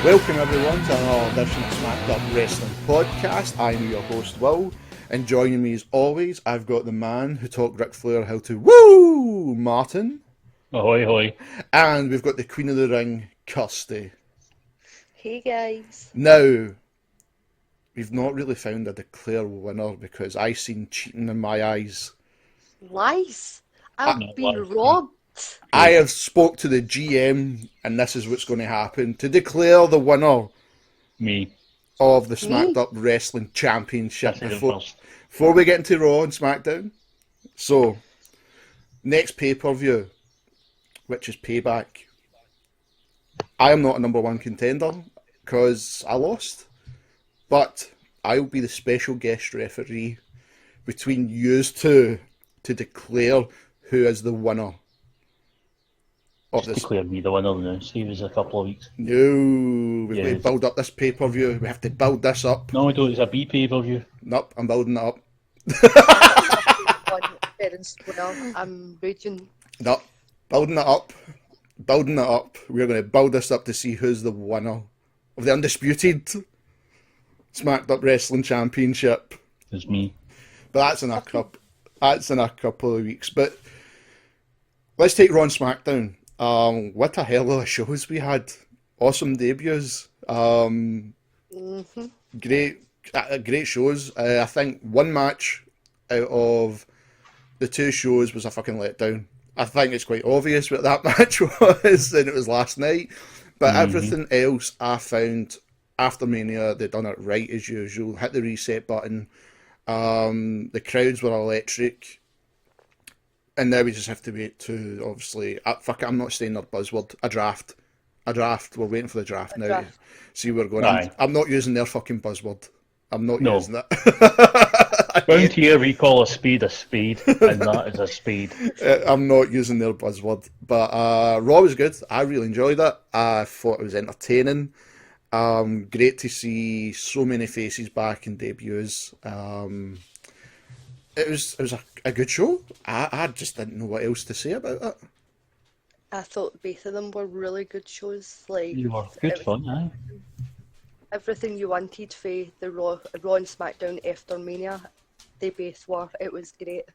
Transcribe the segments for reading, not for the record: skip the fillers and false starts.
Welcome everyone to another edition of Smacked Up Wrestling Podcast. I'm your host Will, and joining me as always, I've got the man who taught Ric Flair how to woo, Martin. Ahoy, ahoy. And we've got the Queen of the Ring, Kirsty. Hey guys. Now, we've not really found a declare winner because I seen cheating in my eyes. Lies. I've Not been lies. robbed. I have spoke to the GM, and this is what's going to happen. To declare the winner Me. of the Smacked Up Wrestling Championship That's it before first. we get into Raw and SmackDown. So, next pay-per-view, which is Payback. I am not a number one contender because I lost, but I'll be the special guest referee between yous two to declare who is the winner of this. Declare me the winner now. Save us a couple of weeks. No, we've got to Yes. build up this pay-per-view. We have to build this up. No, we don't. It's a B pay-per-view. Nope, I'm building it up. I'm raging. Nope, building it up. Building it up. We're going to build this up to see who's the winner of the undisputed Smacked Up Wrestling Championship. It's me. But that's in a couple of weeks. But let's take Raw and SmackDown. What a hell of a shows we had. Awesome debuts. Great shows. I think one match out of the two shows was a fucking letdown. I think it's quite obvious what that match was, and it was last night. But everything else I found after Mania, they done it right as usual. Hit the reset button. The crowds were electric. And now we just have to wait to, obviously, fuck it, I'm not saying their buzzword, a draft. We're waiting for the draft now. draft. See where we're going. Aye. I'm not using their fucking buzzword. I'm not No. using it. Round here we call a spade, and that is a spade. I'm not using their buzzword. But Raw was good. I really enjoyed it. I thought it was entertaining. Great to see so many faces back in debuts. It was a good show. I just didn't know what else to say about it. I thought both of them were really good shows. Like You were good fun, aye. everything you wanted for the Raw and SmackDown after Mania, they both were. It was great.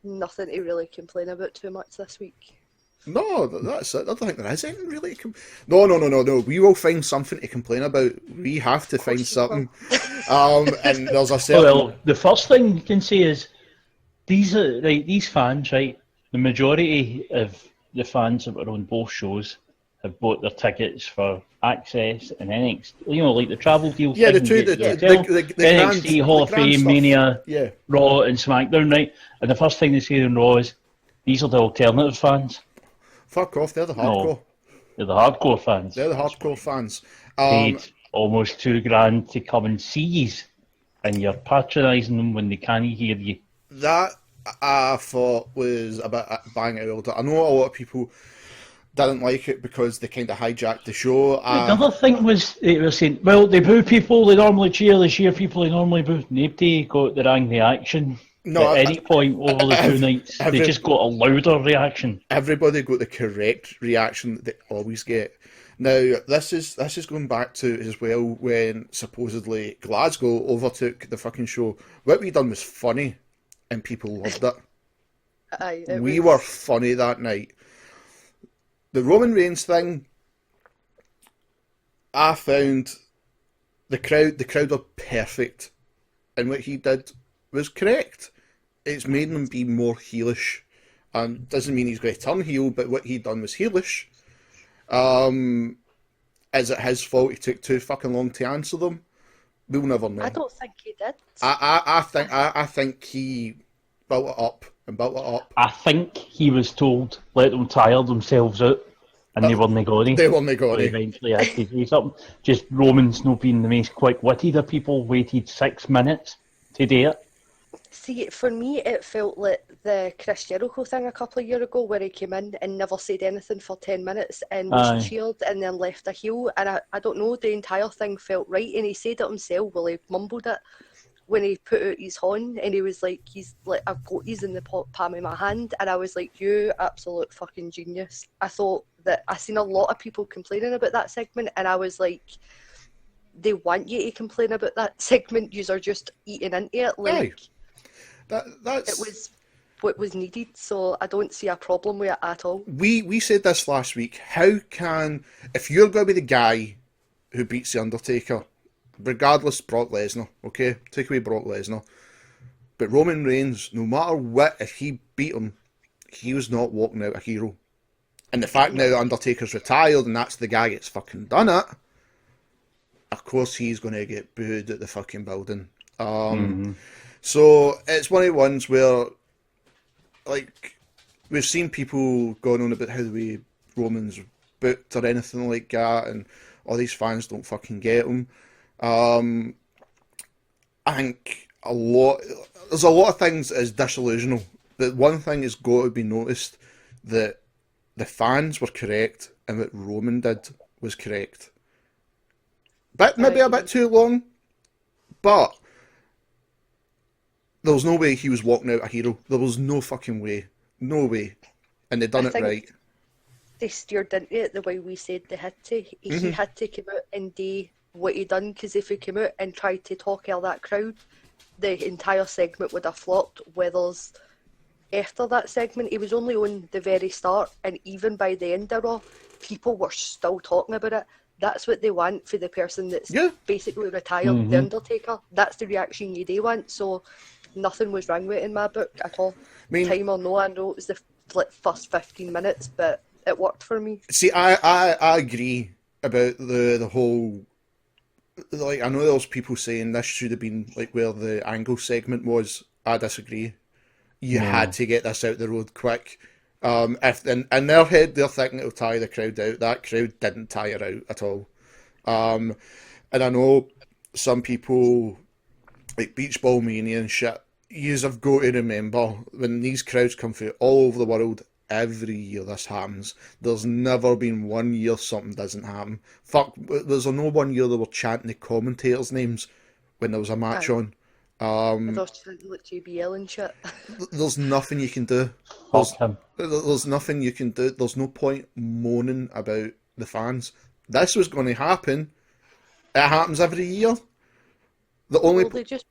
Nothing to really complain about too much this week. No, that's it. I don't think there is anything really. No. We will find something to complain about. We have to find something. And there's a certain. Well, the first thing you can say is these fans, right? The majority of the fans that were on both shows have bought their tickets for Access and NXT. You know, like the travel deal. Yeah, the thing two, you the get to tell. NXT, Hall of Fame, stuff. Mania, Yeah. Raw, and SmackDown, right? And the first thing they say on Raw is, "These are the alternative fans." Fuck off. They're the hardcore. No, they're the hardcore fans. They're the hardcore fans. Paid almost $2,000 to come and see yous, and you're patronising them when they can't hear you. That I thought was a bit bang out of order. I know a lot of people didn't like it because they kind of hijacked the show. The other thing was, they were saying, well, they boo people they normally cheer, they cheer people they normally boo. Nobody got the angry reaction at any point over the two nights. They just got a louder reaction. Everybody got the correct reaction that they always get. Now, this is going back to as well when supposedly Glasgow overtook the fucking show. What we done was funny, and people loved it. Aye, We were funny that night. The Roman Reigns thing, I found the crowd were perfect, and what he did was correct. It's made him be more heelish. Doesn't mean he's going to turn heel, but what he done was heelish. Is it his fault he took too fucking long to answer them? We'll never know. I don't think he did. I think he built it up and built it up. I think he was told, let them tire themselves out, and they weren't going to. They weren't going to. Eventually had to do something. Just Romans not being the most quick-witted of people, waited 6 minutes to do it. See, for me, it felt like the Chris Jericho thing a couple of years ago where he came in and never said anything for 10 minutes and was cheered and then left a heel. And I don't know, the entire thing felt right. And he said it himself, well, he mumbled it when he put out his horn and he was like, I've got these in the palm of my hand. And I was like, you absolute fucking genius. I thought that I seen a lot of people complaining about that segment, and I was like, they want you to complain about that segment. You are just eating into it. Like, that's it was what was needed, so I don't see a problem with it at all. We said this last week. How can, if you're going to be the guy who beats the Undertaker, regardless Brock Lesnar, okay, take away Brock Lesnar, but Roman Reigns, no matter what, if he beat him, he was not walking out a hero. And the fact now Undertaker's retired and that's the guy that's fucking done it, of course he's going to get booed at the fucking building. So it's one of the ones where, like, we've seen people going on about how the way Roman's booked or anything like that, and all these fans don't fucking get him. I think there's a lot of things that is disillusional. But one thing has got to be noticed, that the fans were correct and what Roman did was correct. But maybe a bit too long, but there was no way he was walking out a hero. There was no fucking way. No way. And they done it right. They steered into it the way we said they had to. He had to come out and do what he done, because if he came out and tried to talk all that crowd, the entire segment would have flopped. Whereas after that segment, he was only on the very start, and even by the end of Raw, people were still talking about it. That's what they want for the person that's basically retired, the Undertaker. That's the reaction you do want. So nothing was wrong with it in my book at all. I mean, time or no, I know it was the first 15 minutes, but it worked for me. See, I agree about the whole, like, I know there's people saying this should have been like where the Angle segment was. I disagree. You had to get this out the road quick. If in their head they're thinking it'll tire the crowd out. That crowd didn't tire out at all. And I know some people like Beach Ball Mania and shit. Yous have got to remember, when these crowds come through all over the world, every year this happens. There's never been one year something doesn't happen. Fuck, there's no one year they were chanting the commentators' names when there was a match on. There's like JBL and shit. There's nothing you can do. There's nothing you can do. There's no point moaning about the fans. This was going to happen. It happens every year. They just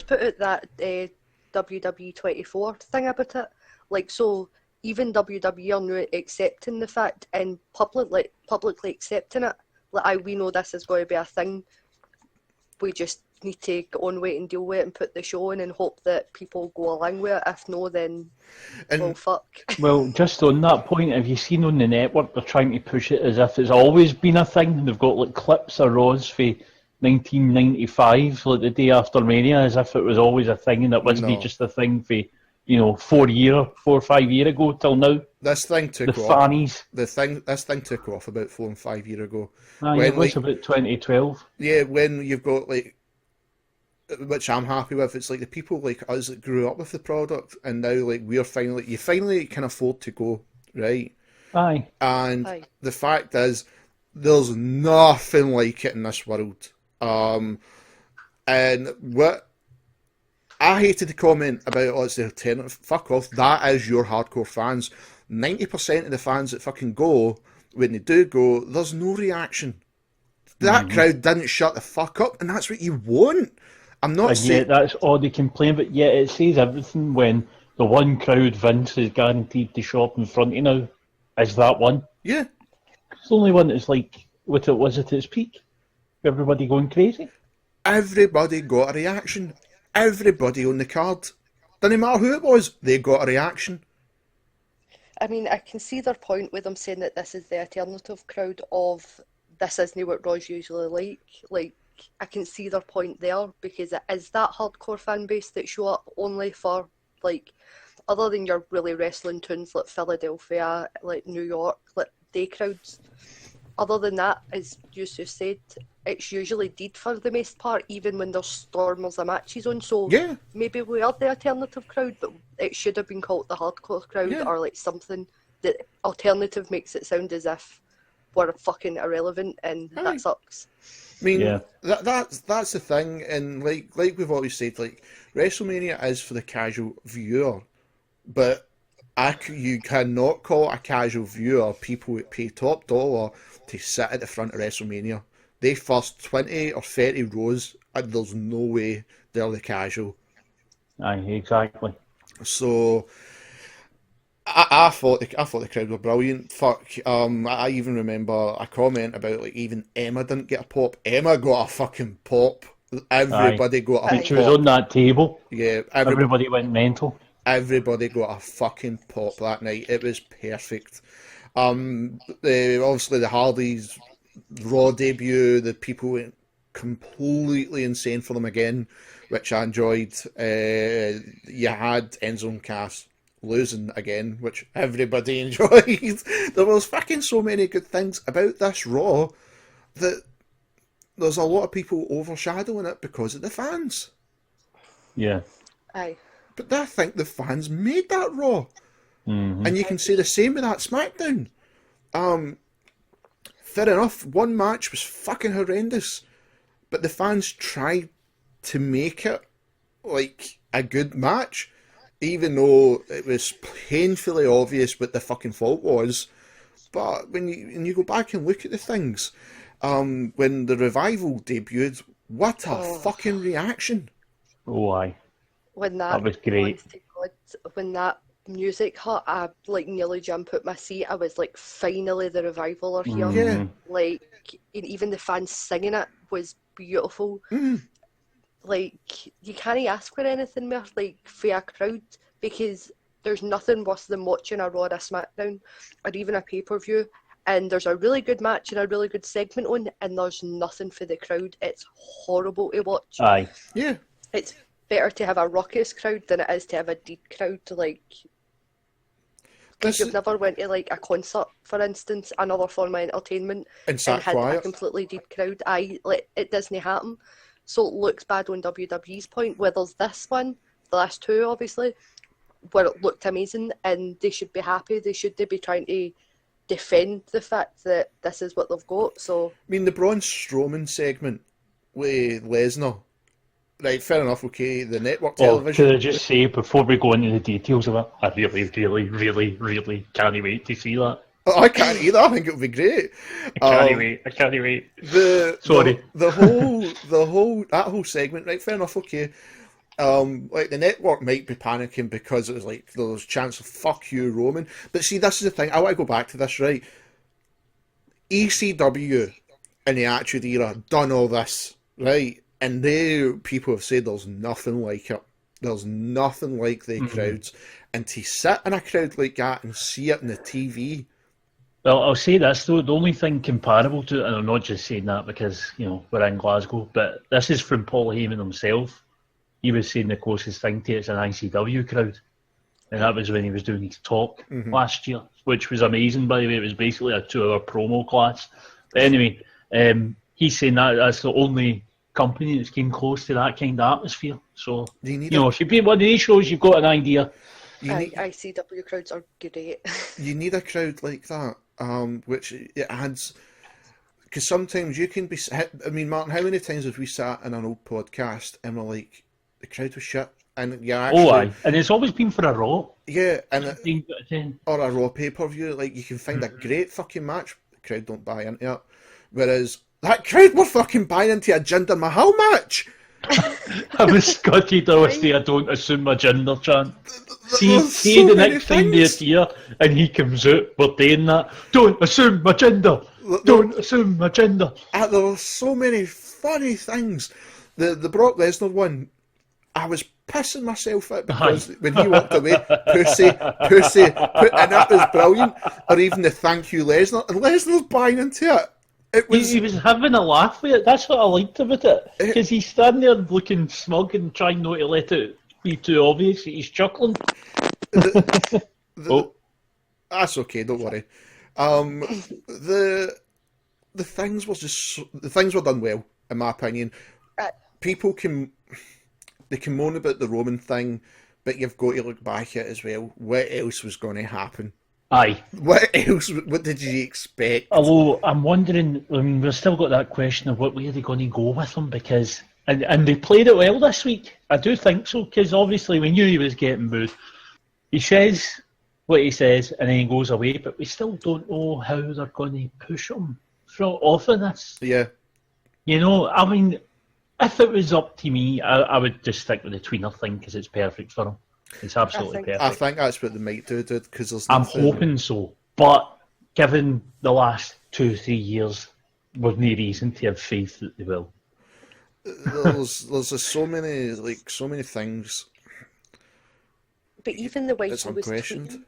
put out that WWE 24 thing about it. Like, so even WWE are now accepting the fact and publicly accepting it. Like, we know this is going to be a thing. We just need to go on with it and deal with it and put the show in and hope that people go along with it. If no, then well, fuck. Well, just on that point, have you seen on the network they're trying to push it as if it's always been a thing? They've got like clips of Raws for 1995, like the day after Mania, as if it was always a thing and it wasn't just a thing for 4 or 5 years ago till now. This thing took the off. Fannies. This thing took off about 4 and 5 years ago. It was about 2012. Yeah, when you've got like, which I'm happy with, it's like the people like us that grew up with the product, and now like you finally can afford to go, right? Aye. And the fact is, there's nothing like it in this world. And what I hated to comment about, it's the alternative. Fuck off. That is your hardcore fans. 90% of the fans that fucking go, when they do go, there's no reaction. That crowd didn't shut the fuck up, and that's what you want. I'm not saying that's all they complain, but yet it says everything when the one crowd Vince is guaranteed to show up in front of now is that one. Yeah. It's the only one that's like what it was at its peak. Everybody going crazy. Everybody got a reaction. Everybody on the card. Doesn't matter who it was, they got a reaction. I mean, I can see their point with them saying that this is the alternative crowd of this isn't what Raw's usually like. Like, I can see their point there, because it is that hardcore fan base that show up only for, like, other than your really wrestling tunes like Philadelphia, like New York, like day crowds. Other than that, as you just said, it's usually dead for the most part, even when there's stormers of matches on. So maybe we are the alternative crowd, but it should have been called the hardcore crowd or like something. The alternative makes it sound as if we're fucking irrelevant, and that sucks. I mean, that's the thing, and like we've always said, like WrestleMania is for the casual viewer, but You cannot call it a casual viewer people that pay top dollar to sit at the front of WrestleMania. They first 20 or 30 rows, and there's no way they're the casual. Aye, exactly. So I thought the crowd were brilliant. Fuck, I even remember a comment about like even Emma didn't get a pop. Emma got a fucking pop. Everybody got a pop. She was on that table. Yeah, everybody went mental. Everybody got a fucking pop that night. It was perfect. Obviously the Hardys Raw debut, the people went completely insane for them again, which I enjoyed. You had Enzo and Cass losing again, which everybody enjoyed. There was fucking so many good things about this Raw that there's a lot of people overshadowing it because of the fans. Yeah. Aye. But I think the fans made that Raw. Mm-hmm. And you can say the same with that SmackDown. Fair enough, one match was fucking horrendous, but the fans tried to make it like a good match, even though it was painfully obvious what the fucking fault was. But when you go back and look at the things, when the Revival debuted, what a fucking reaction! Oh, aye. When that was great. God, when that music hit, I like nearly jumped out my seat. I was like, finally the Revival are here. Yeah. Like, even the fans singing it was beautiful. Like, you can't ask for anything more, like, for a crowd, because there's nothing worse than watching a Raw or a SmackDown, or even a pay-per-view, and there's a really good match and a really good segment on, and there's nothing for the crowd. It's horrible to watch. Aye. Yeah. It's better to have a raucous crowd than it is to have a dead crowd. Like, because you've never went to like a concert, for instance, another form of entertainment, and had quiet. A completely dead crowd. It doesn't happen. So it looks bad on WWE's point, where there's this one, the last two obviously, where it looked amazing, and they should be happy. They should be trying to defend the fact that this is what they've got. So I mean, the Braun Strowman segment with Lesnar, right, fair enough, okay, the network television. Could I just say, before we go into the details of it, I really can't wait to see that. Oh, I can't either. I think it would be great. I can't wait. Sorry. The whole segment, right, fair enough, okay. Like the network might be panicking because it was like there was a chance of fuck you, Roman. But see, this is the thing. I want to go back to this, right? ECW in the Attitude Era done all this, right? And people have said there's nothing like it. There's nothing like the crowds. And to sit in a crowd like that and see it on the TV. Well, I'll say this though, the only thing comparable to it, and I'm not just saying that because, we're in Glasgow, but this is from Paul Heyman himself. He was saying the closest thing to it's an ICW crowd. And that was when he was doing his talk last year, which was amazing, by the way. It was basically a 2-hour promo class. But anyway, he's saying that's the only company that's came close to that kind of atmosphere. So, if you've been one of these shows, you've got an idea. ICW crowds are great. You need a crowd like that, which it adds... Because sometimes you can be... I mean, Martin, how many times have we sat in an old podcast and we're like, the crowd was shit? And aye. And it's always been for a Raw. Yeah, or a Raw pay-per-view. Like, you can find a great fucking match, the crowd don't buy into it. Whereas, that crowd were fucking buying into a Jinder Mahal match! I was gutted I was there, I don't assume my gender chant. See the next time they're here and he comes out, we're doing that. Don't assume my gender! Don't assume my gender! There were so many funny things. The Brock Lesnar one, I was pissing myself at because when he walked away, pussy, and that was brilliant. Or even the thank you Lesnar, and Lesnar's buying into it. He was having a laugh with it. That's what I liked about it. Because he's standing there looking smug and trying not to let it be too obvious. He's chuckling. That's okay, don't worry. The things were done well, in my opinion. People can moan about the Roman thing, but you've got to look back at it as well. What else was going to happen? Aye. What else? What did you expect? Although I'm wondering, we've still got that question of what way are they going to go with him, because and they played it well this week. I do think so, because obviously we knew he was getting booed. He says what he says, and then he goes away. But we still don't know how they're going to push him off of this. Yeah. You know, I mean, if it was up to me, I would just stick with the tweener thing because it's perfect for him. It's absolutely perfect. I think that's what they might do, dude, because there's I'm nothing... hoping so. But given the last 2-3 years, we've no reason to have faith that they will. There's just so many things. But even the way it's he was unquestioned. tweeting.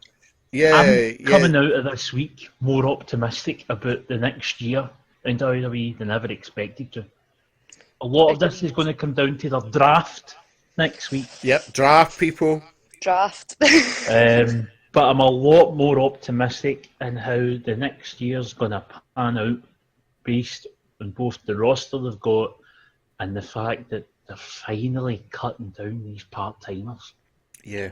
Yeah, I'm coming out of this week more optimistic about the next year in WWE than ever expected to. A lot of this is going to come down to their draft next week. Yep, draft people. Draft. But I'm a lot more optimistic in how the next year's going to pan out based on both the roster they've got and the fact that they're finally cutting down these part-timers. Yeah.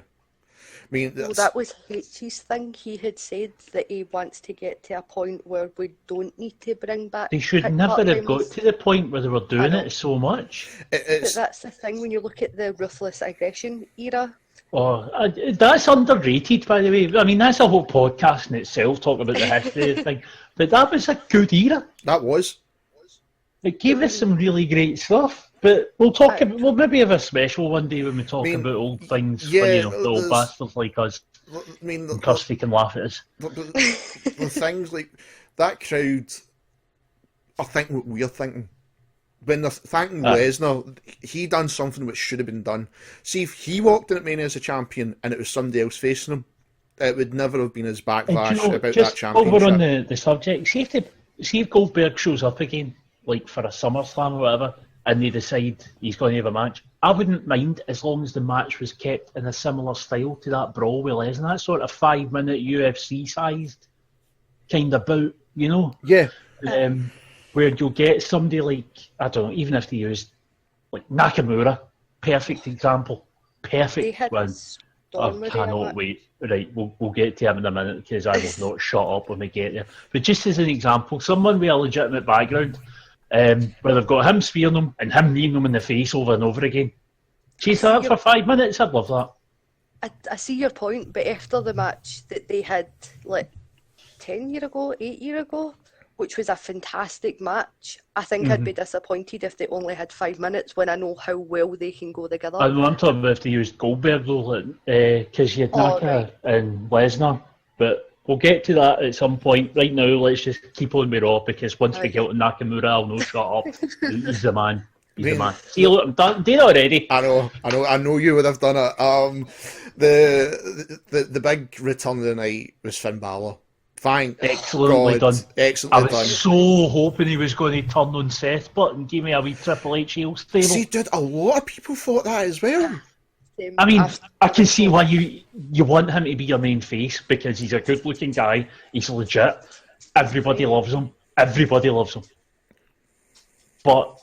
I mean, well, that was H's thing. He had said that he wants to get to a point where we don't need to bring back. They should never have got to the point where they were doing it so much. But that's the thing when you look at the ruthless aggression era. Oh, that's underrated, by the way. I mean, that's a whole podcast in itself, talking about the history of the thing. But that was a good era. That was. It gave us some really great stuff. But we'll talk about, we'll maybe have a special one day when we talk about old things for, you know, the old bastards like us. I mean, Kirsty can laugh at us. The things like that crowd are thinking what we're thinking. When they're thanking Lesnar, he done something which should have been done. See, if he walked in at Mania as a champion and it was somebody else facing him, it would never have been his backlash about that championship. Over on the subject, see if Goldberg shows up again, like for a SummerSlam or whatever, and they decide he's going to have a match, I wouldn't mind as long as the match was kept in a similar style to that brawl with Lesnar, that sort of 5-minute UFC-sized kind of bout, you know? Yeah. Where you'll get somebody like, I don't know, even if they used like Nakamura, perfect example, perfect one. I cannot wait. Right, we'll get to him in a minute because I will not shut up when we get there. But just as an example, someone with a legitimate background, where they've got him spearing them and him kneeing them in the face over and over again. Chase that for 5 minutes, I'd love that. I see your point, but after the match that they had like 8 years ago, which was a fantastic match, I think I'd be disappointed if they only had 5 minutes when I know how well they can go together. I know, I'm talking about if they used Goldberg though, because you had Naka and Lesnar, but we'll get to that at some point. Right now, let's just keep on with Raw, because once we get to Nakamura, I'll know, shut up. He's the man. He's the man. See, look, I'm done. Did it already. I know you would have done it. The big return of the night was Finn Balor. Fine. Excellently done. Excellently done. I was so hoping he was going to turn on Seth, but and give me a wee Triple H heel stable. See, dude, a lot of people thought that as well. I mean, I can see why you want him to be your main face, because he's a good-looking guy. He's legit. Everybody loves him. Everybody loves him. But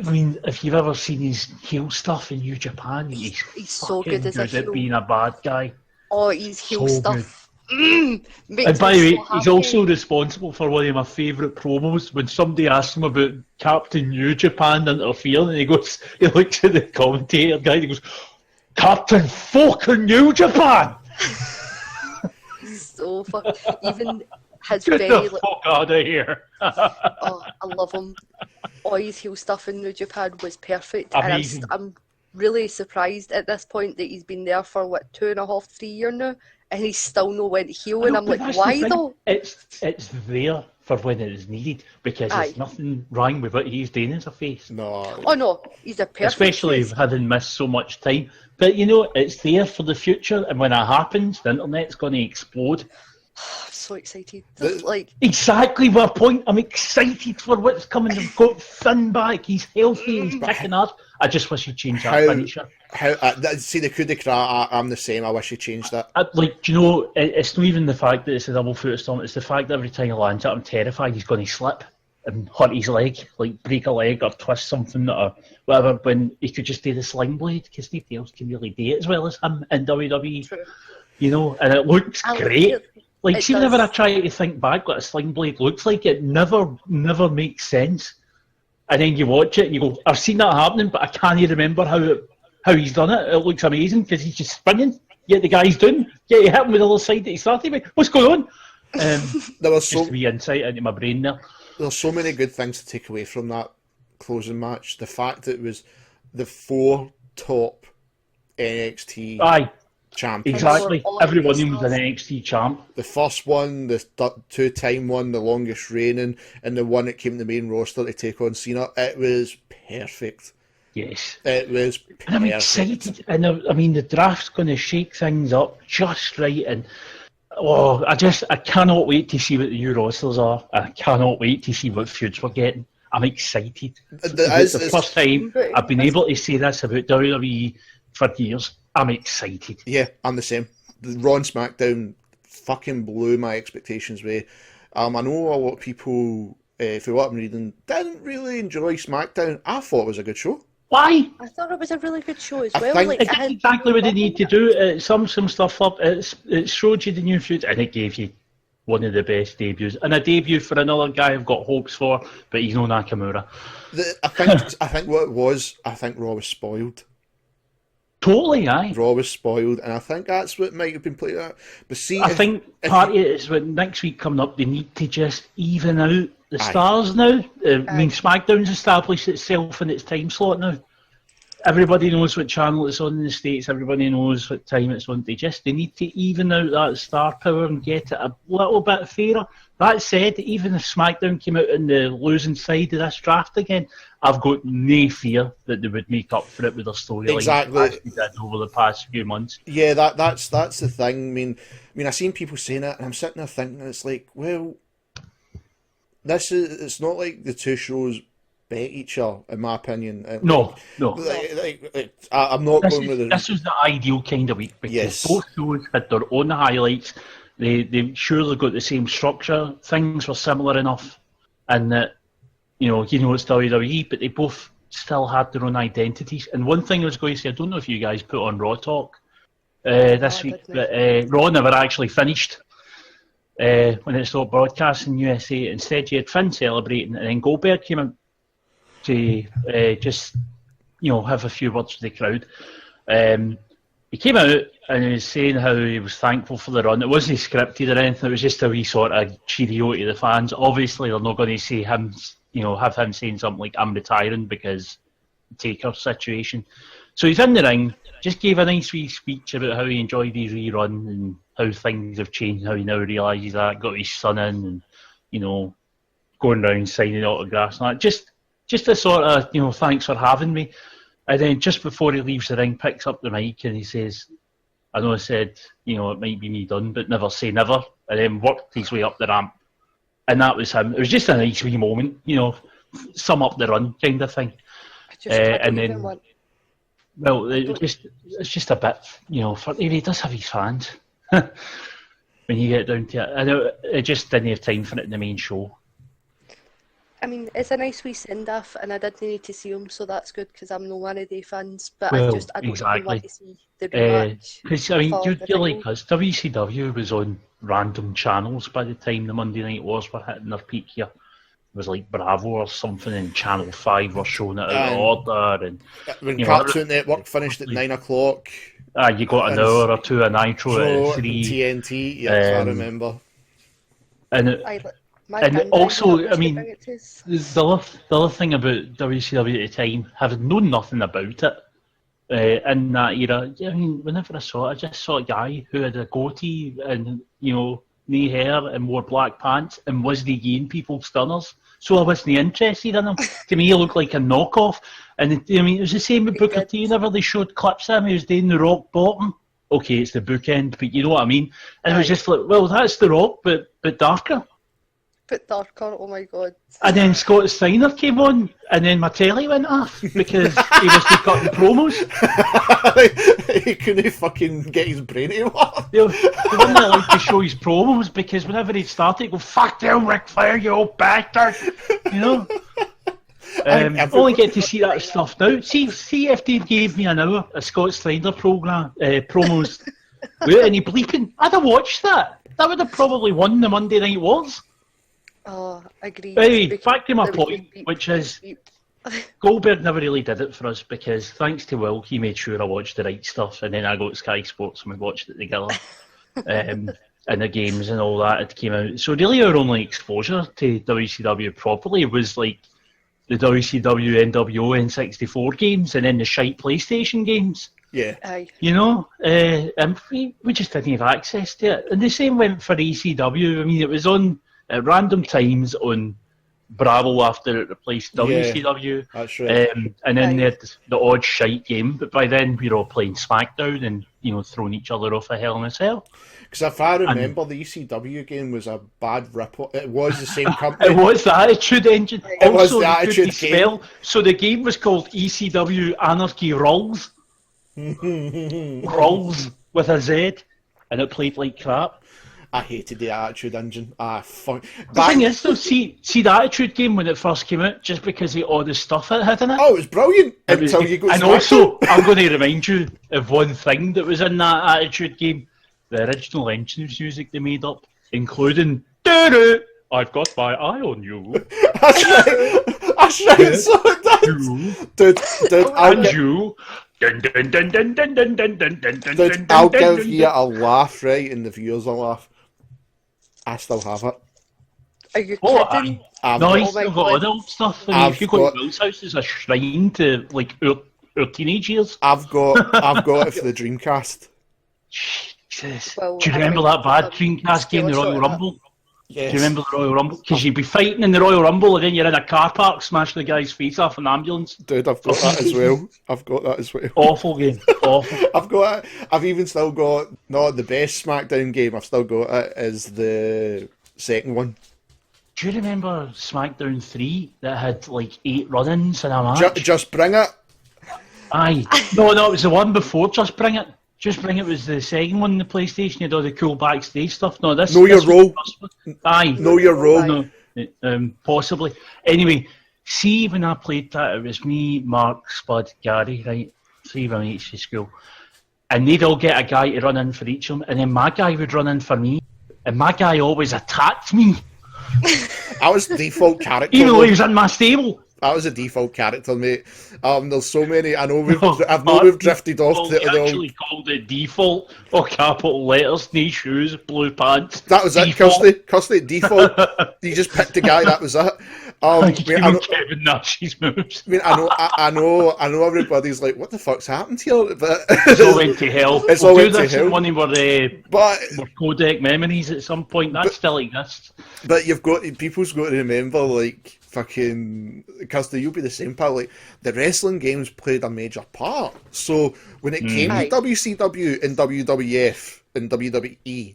I mean, if you've ever seen his heel stuff in New Japan, he's so good as at being a bad guy. Oh, his heel stuff. And by the way, he's also responsible for one of my favourite promos when somebody asks him about Captain New Japan interfering, and he looks at the commentator guy and he goes, Captain fucking New Japan! So fucking, even his Get the fuck out of here! Oh, I love him. All his heel stuff in New Japan was perfect. Amazing. And I'm really surprised at this point that he's been there for, 2.5, 3 years now, and he's still not went heel, and I'm like, why though? It's there for when it is needed, because there's nothing wrong with what he's doing as a face. No. Oh no, he's a perfect especially face. having missed so much time. But you know, it's there for the future, and when that happens, the internet's going to explode. I'm so excited. Exactly my point. I'm excited for what's coming. They've got Finn back. He's healthy. He's kicking ass. I just wish he'd change that finisher. See, the coup de grace, I'm the same. I wish he changed that. You know, it's not even the fact that it's a double foot storm. It's the fact that every time he lands it, I'm terrified he's going to slip and hurt his leg, like break a leg or twist something or whatever, when he could just do the sling blade, because nobody else can really do it as well as him in WWE. True. You know, and it looks great. Like, see, does. whenever I try to think back what a sling blade looks like, it never makes sense. And then you watch it and you go, I've seen that happening, but I can't even remember how he's done it. It looks amazing because he's just spinning. Get the guys down. Get you hit him with the other side that he started with. What's going on? There was just to be insight into my brain there. There's so many good things to take away from that closing match. The fact that it was the 4 top NXT champions. Exactly. Every one of them was an NXT champ. The first one, the 2-time one, the longest reigning, and the one that came to the main roster to take on Cena. It was perfect. Yes. It was perfect. And I'm excited. And I mean, the draft's going to shake things up just right. And I cannot wait to see what the new rosters are. I cannot wait to see what feuds we're getting. I'm excited. It's the first time I've been able to say this about WWE for years. I'm excited. Yeah, I'm the same. The Raw and SmackDown fucking blew my expectations away. I know a lot of people, for what I'm reading, didn't really enjoy SmackDown. I thought it was a good show. Why? I thought it was a really good show as I well. think it did exactly what they need to do. It summed some stuff up. It showed you the new feud, and it gave you one of the best debuts. And a debut for another guy I've got hopes for, but he's no Nakamura. I think what it was, I think Raw was spoiled. Totally, aye. Raw was spoiled, and I think that's what might have been played out. But see, I think part of it is when next week coming up, they need to just even out the stars now. I mean, SmackDown's established itself in its time slot now. Everybody knows what channel it's on in the States. Everybody knows what time it's on. They need to even out that star power and get it a little bit fairer. That said, even if SmackDown came out on the losing side of this draft again, I've got no fear that they would make up for it with their storyline. Exactly. As we did over the past few months. Yeah, that's the thing. I mean, I've seen people saying it, and I'm sitting there thinking, it's like, well, it's not like the two shows bet each other, in my opinion. No. I'm not going with This was the ideal kind of week because both shows had their own highlights. They surely got the same structure. Things were similar enough, and that it's WWE, but they both still had their own identities. And one thing I was going to say, I don't know if you guys put on Raw Talk this week, but Raw never actually finished. When it stopped broadcasting USA, instead you had Finn celebrating, and then Goldberg came out to just have a few words with the crowd. He came out and he was saying how he was thankful for the run. It wasn't scripted or anything. It was just a wee sort of cheerio to the fans. Obviously, they're not going to say him, have him saying something like "I'm retiring" because Taker situation. So he's in the ring, just gave a nice wee speech about how he enjoyed his rerun and how things have changed, how he now realises that, got his son in, and going around signing autographs and that. Just a sort of, thanks for having me. And then just before he leaves the ring, picks up the mic and he says, I know I said, it might be me done, but never say never. And then worked his way up the ramp. And that was him. It was just a nice wee moment, sum up the run kind of thing. Well, it's just a bit, he does have his fans when you get down to it. I know it just didn't have time for it in the main show. I mean, it's a nice wee send-off, and I didn't need to see him, so that's good because I'm no one of the fans. But I don't really want to see the rematch. Because you're like us. WCW was on random channels by the time the Monday Night Wars were hitting their peak here. It was like Bravo or something, and Channel 5 were showing it out of order. And when Cartoon Network finished at 9 o'clock. You got an hour or two of Nitro at 3. TNT, yes, I remember. And also, I mean, the other thing about WCW at the time, having known nothing about it in that era, I mean, whenever I saw it, I just saw a guy who had a goatee and, no hair and wore black pants and was giving people stunners. So I wasn't interested in him. To me, he looked like a knockoff. And it was the same with Booker T. Whenever they showed clips of him, he was doing the Rock bottom. Okay, it's the bookend, but you know what I mean? And it was just like, well, that's the Rock, but darker. But darker, oh my god. And then Scott Steiner came on, and then my telly went off because he was cutting promos. He couldn't fucking get his brain to work. They wouldn't like to show his promos because whenever he'd start, he'd go, "Fuck you, Ric Flair, you old bastard," I only get to see that stuff now. See if they gave me an hour of Scott Steiner promos without any bleeping, I'd have watched that. That would have probably won the Monday Night Wars. Oh, agreed. Anyway, back to my point, which is Goldberg never really did it for us because, thanks to Will, he made sure I watched the right stuff, and then I got Sky Sports and we watched it together. And the games and all that had came out. So really our only exposure to WCW properly was like the WCW NWO N64 games and then the shite PlayStation games. Yeah. Aye. You know, and we just didn't have access to it. And the same went for ECW. I mean, it was on at random times on Bravo after it replaced WCW. That's right. And then they had the odd shite game, but by then we were all playing SmackDown and, you know, throwing each other off a Hell in a Cell. Because if I remember, the ECW game was a bad rip-off. It was the same company. It was the Attitude Engine. It was the Attitude game. So the game was called ECW Anarchy Rolls. Rolls with a Z, and it played like crap. I hated the Attitude Engine. The thing is, though, see the Attitude game when it first came out, just because of all the stuff it had in it. Oh, it was brilliant until you got. And also, I'm going to remind you of one thing that was in that Attitude game: the original entrance music they made up, including "Doo-doo, I've got my eye on you." That's right. That's right. So it does. Dude, I'll give you a laugh, right, and the viewers will laugh. I still have it. Are you kidding? No, he's still got other old stuff. I mean, if you go to Will's house, there's a shrine to like our teenage years. I've got it for the Dreamcast. Jesus. Well, do you remember that bad Dreamcast game, the Royal Rumble? Yes. Do you remember the Royal Rumble? Because you'd be fighting in the Royal Rumble and then you're in a car park smashing the guy's face off an ambulance. Dude, I've got that as well. Awful game. Awful. I've even still got, not the best SmackDown game, I've still got it as the second one. Do you remember SmackDown 3 that had like 8 run-ins in a match? Just Bring It? Aye. No, it was the one before Just Bring It. Just Bring It was the second one on the PlayStation. You had all the cool backstage stuff. No, this. Know Your Role. Aye. Know Your Role. No, possibly. Anyway, see, when I played that, it was me, Mark, Spud, Gary, right? 3 of my mates from school. And they'd all get a guy to run in for each of them, and then my guy would run in for me. And my guy always attacked me. I was default character. Even though he was in my stable. That was a default character, mate. There's so many. I know we've drifted off to the actually called it default, or capital letters, knee shoes, blue pants. That was default. It, Kirsty. Default. You just picked a guy. That was it. Kevin Nash's moves. I mean, I know. Everybody's like, "What the fuck's happened here?" But it's all went to hell. It's all went to hell. One of our codec memories at some point. That still exists. But people's got to remember, like, fucking Kirsty, you'll be the same, pal. Like, the wrestling games played a major part. So when it came to WCW and WWF and WWE,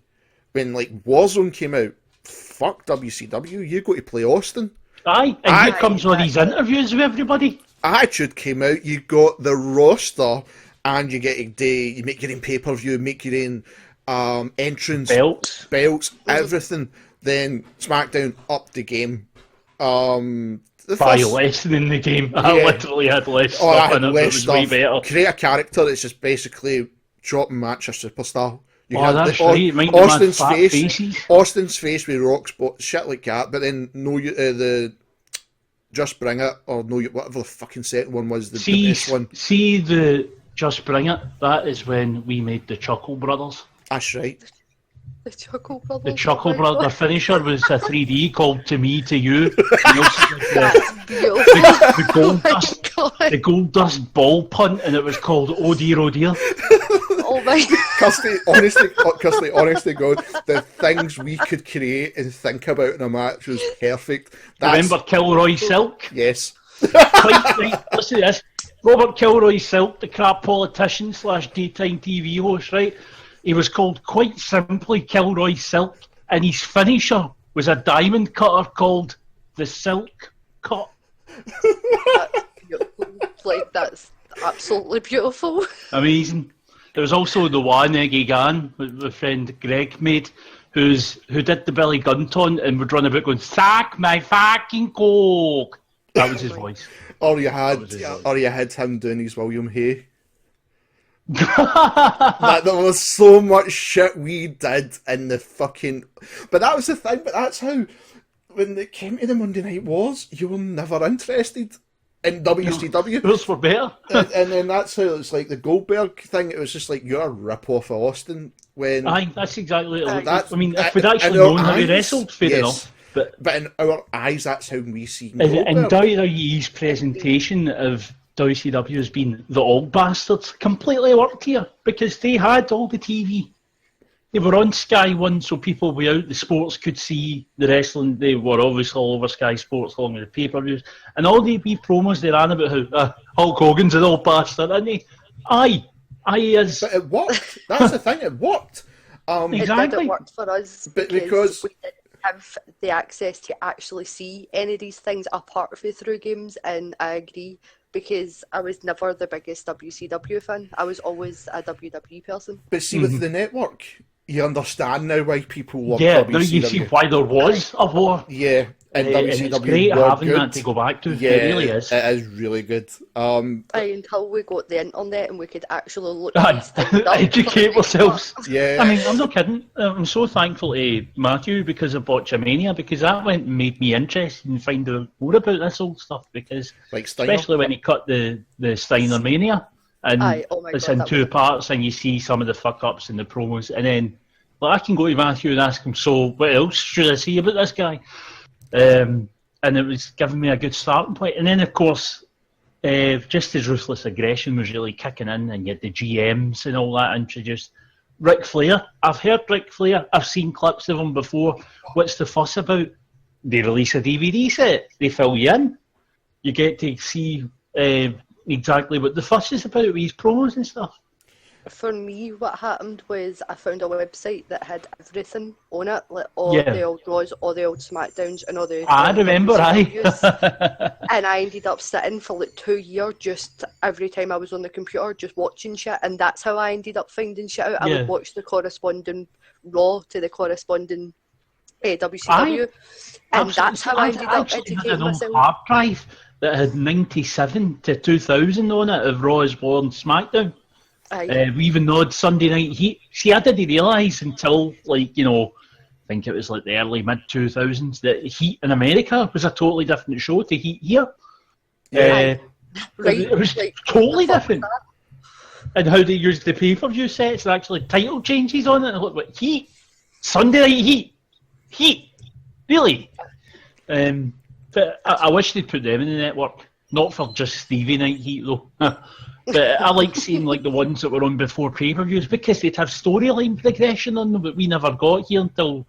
when like Warzone came out, fuck WCW, you go to play Austin. Aye, and here comes all these interviews with everybody. Attitude came out, you got the roster, and you get you make your own pay-per-view, make your own entrance, belts, everything. Then SmackDown upped the game. By lesson in the game. I literally had less stuff in it, but it was way better. Create a character that's just basically chop and match a superstar. That's right. Austin's face with rocks, shit like that. But then the Just Bring It, or whatever the fucking second one was, the best one. See the Just Bring It. That is when we made the Chuckle Brothers. That's right. The Chuckle Brothers. The Chuckle Brothers. The finisher was a 3D called To Me To You. The gold dust ball punt, and it was called Oh Dear, Oh Dear. Oh my Kirsty, honestly, God, the things we could create and think about in a match was perfect. Remember Kilroy Silk? Yes. Right, listen to this. Robert Kilroy Silk, the crap politician / daytime TV host, right? He was called quite simply Kilroy Silk, and his finisher was a diamond cutter called the Silk Cut. That's absolutely beautiful. Amazing. There was also the one Eggy Gan, my friend Greg made, who did the Billy Gunn taunt and would run about going, "Sack my fucking coke." That was his voice. Or you had him doing his William Hay. There was so much shit we did in the fucking. But that was the thing. But that's how, when it came to the Monday Night Wars, you were never interested in WCW. Rules were better. and then that's how it's like the Goldberg thing. It was just like, you're a rip-off of Austin. When Aye, that's exactly it. That's- I mean, if we'd in actually our known how he eyes, wrestled, fair yes. enough. But in our eyes, that's how we see in Goldberg. WWE's presentation of WCW as being the old bastards completely worked here because they had all the TV. They were on Sky One, so people without the sports could see the wrestling. They were obviously all over Sky Sports along with the pay-per-views. And all the wee promos they ran about how Hulk Hogan's an old bastard, isn't he? Aye, is. But it worked. That's the thing, it worked. Exactly. It worked for us But because we didn't have the access to actually see any of these things apart from through games, and I agree, because I was never the biggest WCW fan. I was always a WWE person. But see, with the network, you understand now why people love Yeah, WCW. now you see why there was a war. Yeah, and And WCW it's great were having good. that to go back to. Yeah, It really is. It is really good. Until we got the internet and we could actually look Aye, these things up. educate ourselves. Yeah. I mean, I'm not kidding. I'm so thankful to Matthew because of Botchamania, because that went and made me interested in finding out more about this old stuff, because Like Steiner. especially when he cut the Steiner Mania, and Aye, oh my it's God, in that two was- parts, and you see some of the fuck-ups in the promos, and then I can go to Matthew and ask him, so what else should I see about this guy? And it was giving me a good starting point. And then, of course, just his ruthless aggression was really kicking in, and you had the GMs and all that introduced. Ric Flair, I've heard Ric Flair, I've seen clips of him before. What's the fuss about? They release a DVD set, they fill you in. You get to see exactly what the fuss is about with his promos and stuff. For me, what happened was I found a website that had everything on it, like all Yeah. the old Raws, all the old SmackDowns, and all the. I remember, WCWs. aye. And I ended up sitting for like 2 years, just every time I was on the computer, just watching shit, and that's how I ended up finding shit out. I Yeah. would watch the corresponding Raw to the corresponding WCW, and Absolutely. that's how I ended up actually had educating an old myself. hard drive that had 97 to 2000 on it of Raw's War and SmackDown. Aye. We even know Sunday Night Heat. See, I didn't realise until, like, I think it was like the early mid-2000s, that Heat in America was a totally different show to Heat here. Right. It was Like, totally the fuck different. And how they used the pay-per-view sets and actually title changes on it. And I looked like, Heat? Sunday Night Heat? Heat? Really? But I wish they'd put them in the network. Not for just Stevie Night Heat, though. But I like seeing like the ones that were on before pay-per-views, because they'd have storyline progression on them that we never got here until,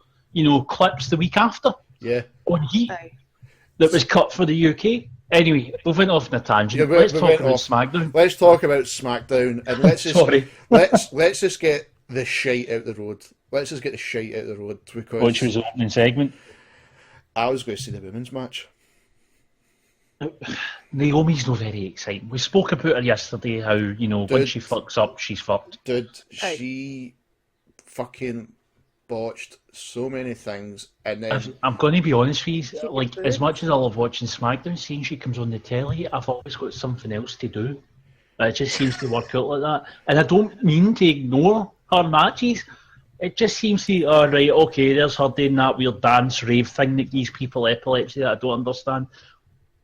clips the week after Yeah. on Heat Aye. that was cut for the UK. Anyway, we went off on a tangent. Yeah, Let's we talk went about off. SmackDown. Let's talk about SmackDown, and let's just Sorry. let's just get the shite out the road. Let's just get the shite out the road, because Which was the opening segment. I was going to see the women's match. Naomi's not very exciting. We spoke about her yesterday, how, when Dude. she fucks up, she's fucked. Dude, Aye. she fucking botched so many things, and then I'm going to be honest with you, like, do as it. much as I love watching SmackDown, seeing she comes on the telly, I've always got something else to do. It just seems to work out like that. And I don't mean to ignore her matches. It just seems to, right, okay, there's her doing that weird dance rave thing that gives people epilepsy that I don't understand.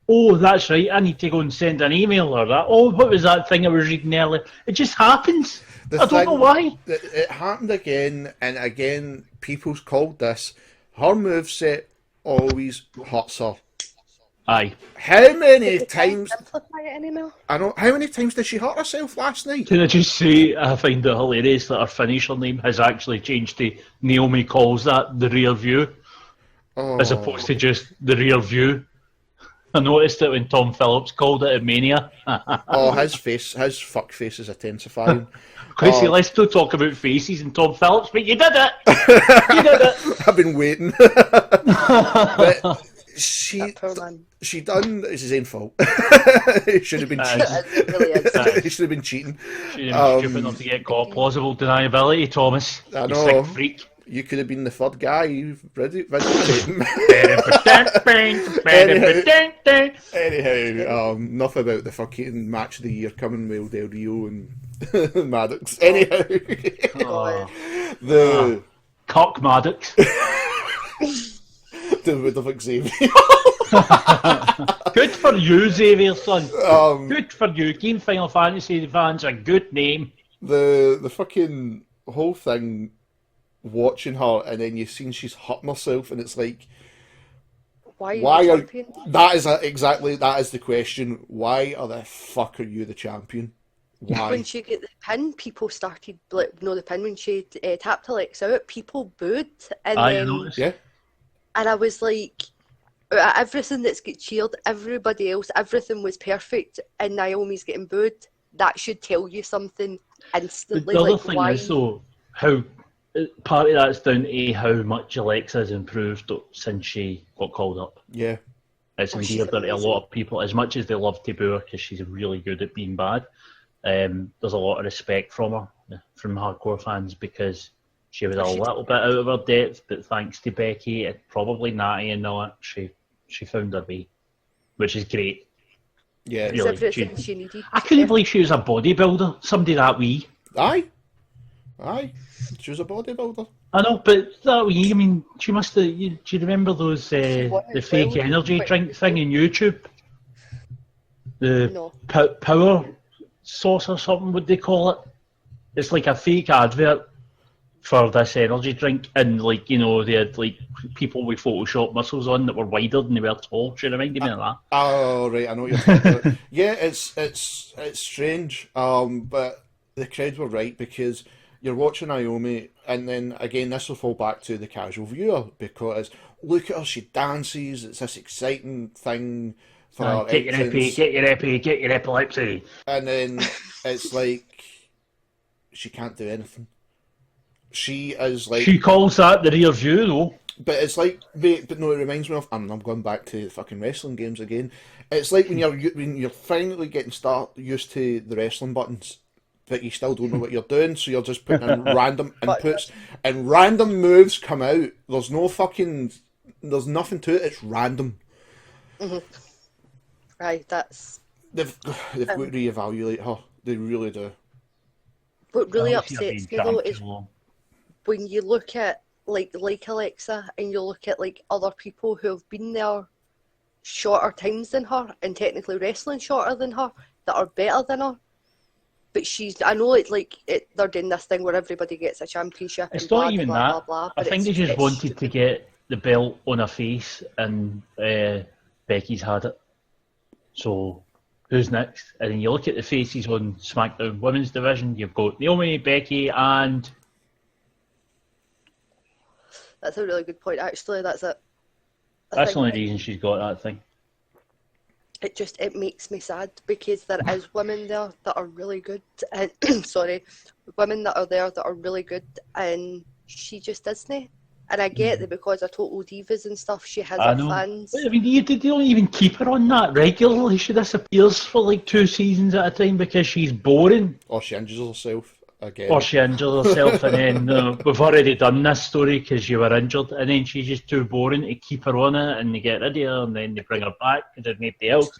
Oh, that's right, I need to go and send an email or that. Oh, what was that thing I was reading earlier? It just happens. The I don't know thing- why. it happened again and again. People's called this. Her moveset always hurts her. Aye. How many They can't times? simplify it anymore. I don't. How many times did she hurt herself last night? Can I just say, I find it hilarious that her finisher name has actually changed to Naomi calls that the rear view, Oh, as opposed to just the rear view. I noticed it when Tom Phillips called it at Mania. oh, his fuck face is intensifying. Chrissy, let's still talk about faces and Tom Phillips, but you did it! You did it! I've been waiting. But Poor man. she done. It's his own fault. It should have been cheating. It really is. He should have been cheating. She didn't be stupid enough to get caught. Plausible deniability, Thomas. I You know. sick freak. You could have been the third guy. You've ready. Anyhow, enough about the fucking match of the year coming with Del Rio and Maddox. Anyhow, Oh, the Cock Maddox. the Wood of Xavier. Good for you, Xavier, son. Good for you. Game Final Fantasy fans a good name. The fucking whole thing, watching her, and then you've seen she's hurting herself, and it's like, why are you champion? That is the question. Why are the fuck are you the champion? Why? When she got the pin, people started the pin when she tapped Alexa out. People booed, and and I was like, everything that's get cheered, everybody else, everything was perfect, and Naomi's getting booed. That should tell you something instantly. The other thing is though, how part of that's down to how much Alexa has improved since she got called up. Yeah, it's endeared her to a lot of people. As much as they love to boo her because she's really good at being bad, there's a lot of respect from her, from hardcore fans, because she was a little bit out of her depth, but thanks to Becky and probably Natty and all that, she found her way, which is great. Yeah, really, everything she needed. I couldn't believe she was a bodybuilder, somebody that wee. Aye, she was a bodybuilder. I know, but that wee, I mean, she must have. Do you remember those the fake energy drink thing on YouTube? The power sauce or something, would they call it? It's like a fake advert for this energy drink, and like, you know, they had like people with Photoshop muscles on that were wider than they were tall. She reminded me of that. Oh right, I know what you're talking about. Yeah, it's strange, but the crowd were right, because you're watching Naomi, and then again this will fall back to the casual viewer, because look at her, she dances, it's this exciting thing for her get your epi, get your epilepsy, and then it's like she can't do anything. She is like... She calls that the rear view, though. But it's like... But no, it reminds me of... I'm going back to fucking wrestling games again. It's like when you're finally getting used to the wrestling buttons, but you still don't know what you're doing, so you're just putting in random inputs, and random moves come out. There's no fucking... There's nothing to it, it's random. Mm-hmm. Right, that's... They've got to reevaluate her. They really do. What really upsets me, though, is... when you look at like Alexa, and you look at like other people who have been there shorter times than her, and technically wrestling shorter than her, that are better than her, but I know it's like they're doing this thing where everybody gets a championship. It's and not blah, even blah, that. Blah, blah, I think they just wanted to get the belt on her face, and Becky's had it. So who's next? And then you look at the faces on SmackDown Women's Division. You've got Naomi, Becky, and... That's a really good point, actually. That's it. That's the only reason she's got that thing. It makes me sad, because there is women there that are really good, and women that are there that are really good, and she just isn't. And I get that because of Total Divas and stuff, she has her fans. But, I mean, they don't even keep her on that regularly. She disappears for like 2 seasons at a time because she's boring. Or she injures herself. Again. Or she injures herself, and then we've already done this story because you were injured, and then she's just too boring to keep her on it, and they get rid of her, and then they bring her back because there's nobody else.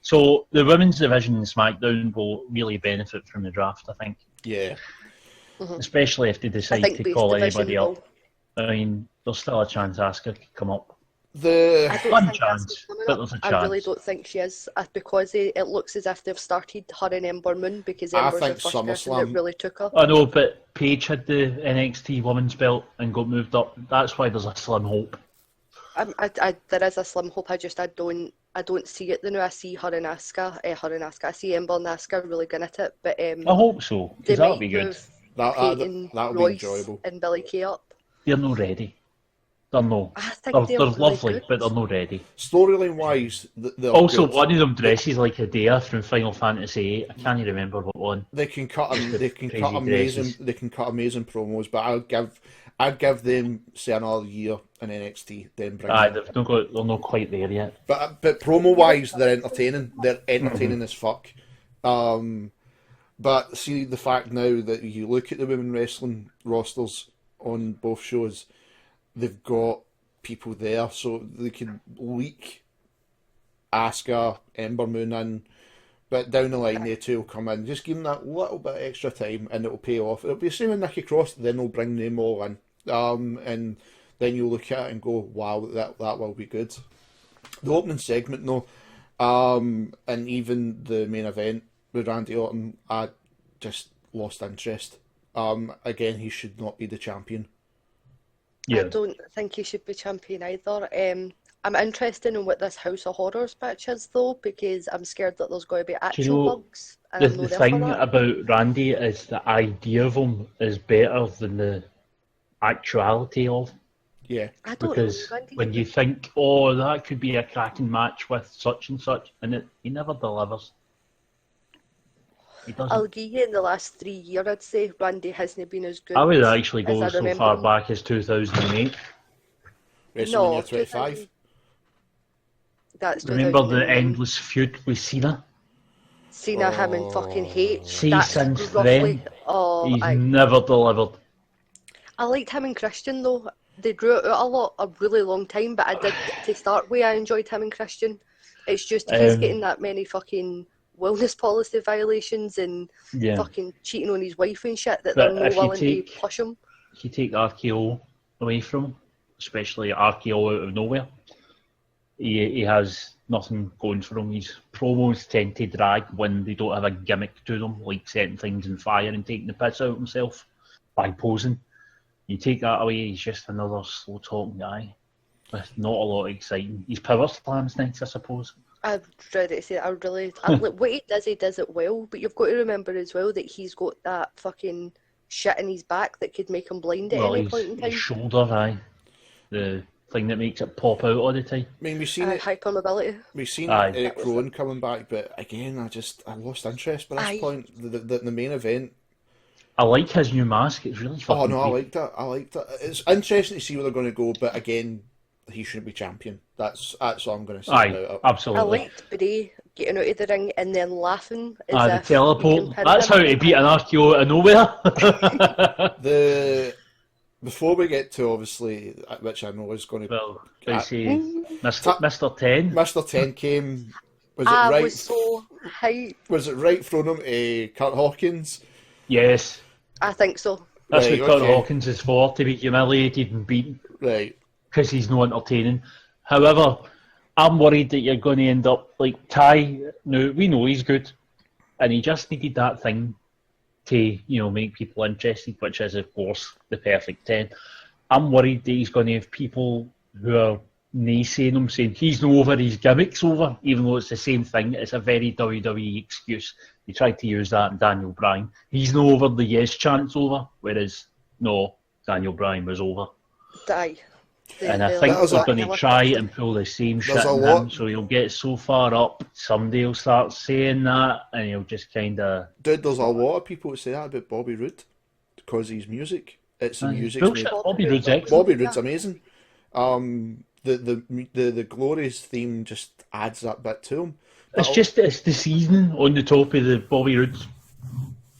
So the women's division in SmackDown will really benefit from the draft, I think. Yeah. Mm-hmm. Especially if they decide to call anybody up. I mean, there's still a chance Asuka could come up. One chance, but there's a chance. I really don't think she is, because it looks as if they've started her and Ember Moon, because Ember's the first person that really took her. I know, but Paige had the NXT women's belt and got moved up. That's why there's a slim hope. There is a slim hope. I don't see it. I see her and Asuka. I see Ember and Asuka really going at it. But I hope so, because that'll be good. That'll be enjoyable. And Billy Kay up. They're not ready. They're they're lovely, good. but they're not ready. Storyline wise, also good. One of them dresses like Hidea from Final Fantasy VIII. I can't even remember what one. They can cut amazing. They can cut amazing promos, but I'd give them say another year in NXT. Then bring. They're not quite there yet. But promo wise, they're entertaining. They're entertaining as fuck. But see, the fact now that you look at the women wrestling rosters on both shows, they've got people there, so they can leak Asuka, Ember Moon in, but down the line they two will come in. Just give them that little bit of extra time, and it'll pay off. It'll be the same with Nikki Cross. Then they'll bring them all in, and then you'll look at it and go, "Wow, that will be good." The opening segment, no, and even the main event with Randy Orton, I just lost interest. Again, he should not be the champion. Yeah. I don't think he should be champion either. I'm interested in what this House of Horrors match is, though, because I'm scared that there's going to be actual bugs. And I'm The not there thing for that. about Randy is the idea of him is better than the actuality of. Yeah. I don't Because know. Randy, when you think, oh, that could be a cracking match with such and such, and he never delivers. He doesn't. I'll give you in the last 3 years, I'd say Randy hasn't been as good I would actually as go I so remember far him. back as 2008. WrestleMania 25. That's Remember the 2009. endless feud with Cena? Cena, him and fucking hate. See, That's since roughly. then, Oh, he's never delivered. I liked him and Christian though. They drew it out a really long time, but I did to start with. I enjoyed him and Christian. It's just he's getting that many fucking wellness policy violations and Yeah. fucking cheating on his wife and shit that But they're not if you willing take- to push him. If you take RKO away from him, especially RKO out of nowhere, he has nothing going for him. His promos tend to drag when they don't have a gimmick to them, like setting things on fire and taking the piss out of himself by posing. You take that away, he's just another slow talking guy with not a lot of exciting. His power slams nice, I suppose. I'm ready to say I like, what he does it well, but you've got to remember as well that he's got that fucking shit in his back that could make him blind at any point in time. His shoulder, the thing that makes it pop out all the time. I mean, we've seen it. Hypermobility. We've seen Aye. Eric Rowan coming back, but again, I lost interest by this point. The main event. I like his new mask. It's really fucking Oh no, great. I liked it. It's interesting to see where they're going to go, but again, he shouldn't be champion. That's all I'm going to say about Aye, it. I absolutely. liked Bray getting out of the ring and then laughing. As The if teleport. we can pin That's him. how to beat an RKO out of nowhere. Before we get to obviously, which I know is going to Well, I say Mr. 10. Mr. 10 came. Was it I right? was so hyped. Was it right throwing him to Kurt Hawkins? Yes. I think so. That's Right, what Kurt okay. Hawkins is for, to be humiliated and beaten, Right. because he's no entertaining. However, I'm worried that you're going to end up like Ty. Now, we know he's good, and he just needed that thing to, make people interested, which is, of course, the perfect 10. I'm worried that he's going to have people who are naysaying him, saying he's no over, his gimmick's over, even though it's the same thing. It's a very WWE excuse. He tried to use that in Daniel Bryan. He's no over, the yes chant's over, whereas, no, Daniel Bryan was over. Die. And I think That was they're a- going to try and pull the same shit There's a on lot- him, so he'll get so far up, somebody will start saying that, and he'll just kind of... Dude, there's a lot of people who say that about Bobby Roode because he's music. It's the music. Bullshit. Bobby Roode's excellent. Bobby Roode's amazing. The Glories theme just adds that bit to him. It's the seasoning on the top of the Bobby Roode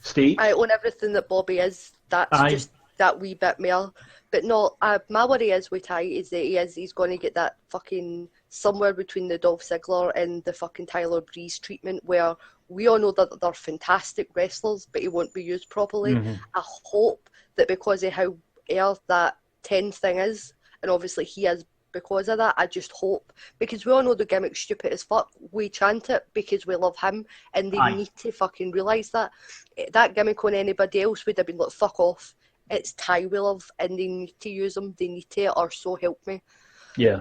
steak. I own everything that Bobby is. That's Aye. just that wee bit more. But no, my worry is with Ty is that he's going to get that fucking somewhere between the Dolph Ziggler and the fucking Tyler Breeze treatment where we all know that they're fantastic wrestlers, but he won't be used properly. Mm-hmm. I hope that because of how air that 10 thing is, and obviously he is because of that, I just hope, because we all know the gimmick's stupid as fuck, we chant it because we love him, and they Aye. need to fucking realise that. That gimmick on anybody else would have been like, fuck off. It's Ty we love, and they need to use him, they need to, or so help me. Yeah.